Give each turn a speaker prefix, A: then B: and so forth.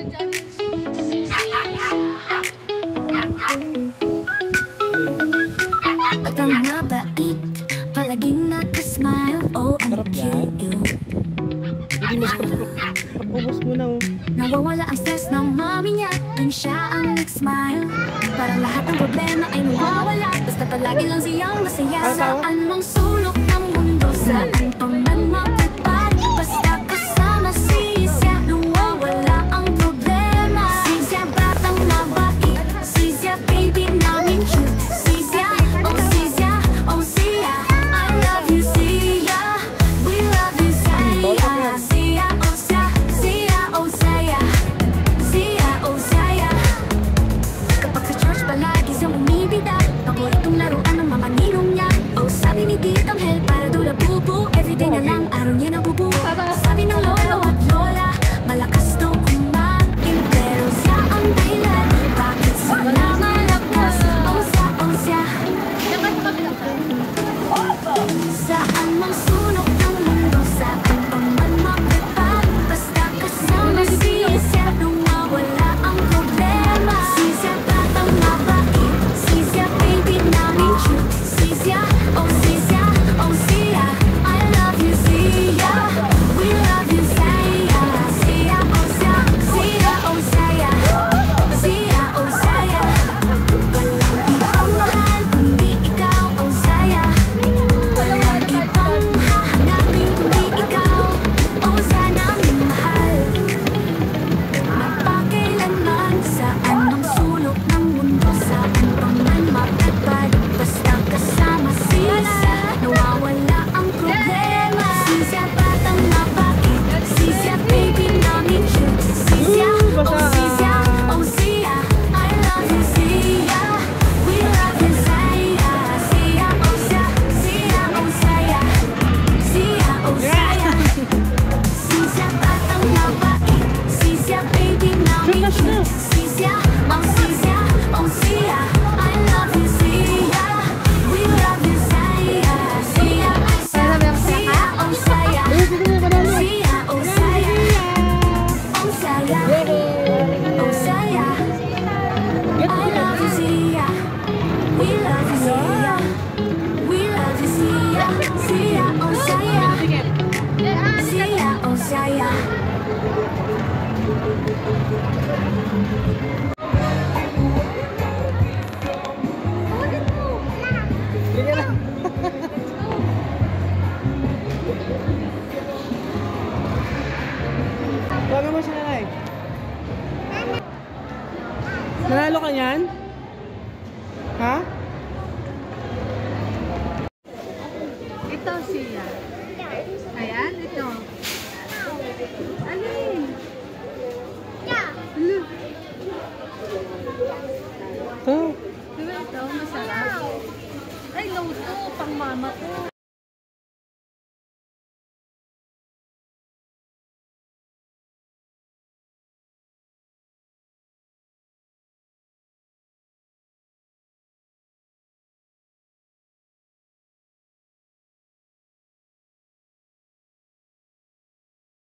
A: At ang mabait, palaging nakasmile. Oh, ang cute you.
B: Hindi mas pag-ubos mo na.
A: Nawawala ang stress ng mami niya nang siya ang nag-smile. Parang lahat ng problema ay nawawala, basta palagi lang siyang masaya. Saan mang sulok ng mundo, saan pa man mapagpad, basta kasama siya, nawawala ang problema. Siya batang mabait, siya baby namin cute. Siya, oh siya, oh siya, I love you siya, we love you siya. Siya, oh siya, siya, oh siya, siya, oh siya. Kapag sa church palagi siyang umibida, paboritong laruan ng mga ninong niya. Oh sabi ni Titang Hel, para doon na bubu, everyday na lang araw niya na bubu. Sabi ng lolo at lola, malakas daw kumain, pero siya ang dahilan bakit sila malakas. Oh siya, oh siya. Saan mang sulok ng mundo, saan pa man mapagpag, basta kasama siya, nawawala ang problema. Siya batang mabait, siya baby namin cute. Siya, oh siya, oh siya, I love you siya, we love you siya. Siya, oh siya, siya, oh siya, siya, oh siya. Walang ibang mahal kundi ikaw, oh siya. Walang ibang hahanapin kundi ikaw, oh siya namin mahal. Mapakailanman, saan mang sulok ng mundo, saan pa man mapagpad, basta kasama siya, nawawala ang problema. Siya batang mabait, siya baby namin cute. Siya, oh siya, oh siya, I love you siya, we love you siya. Siya, oh siya, siya, oh siya, siya, oh siya. Siya batang mabait, siya baby namin cute. Siya, oh siya, oh siya, I love you siya, we love you siya. Siya, siya, oh siya, siya, oh siya, oh siya, oh siya, I love you siya, we love you siya, we love you siya. Siya, oh siya, siya, oh siya.
B: Huwag mo siya nanay. Nanalo ka niyan? Ha?
C: Ito siya. Ayan, ito. Alin? Look.
B: Ito.
C: Diba ito? Masarap. Ay, no, ito. Pang mama ko.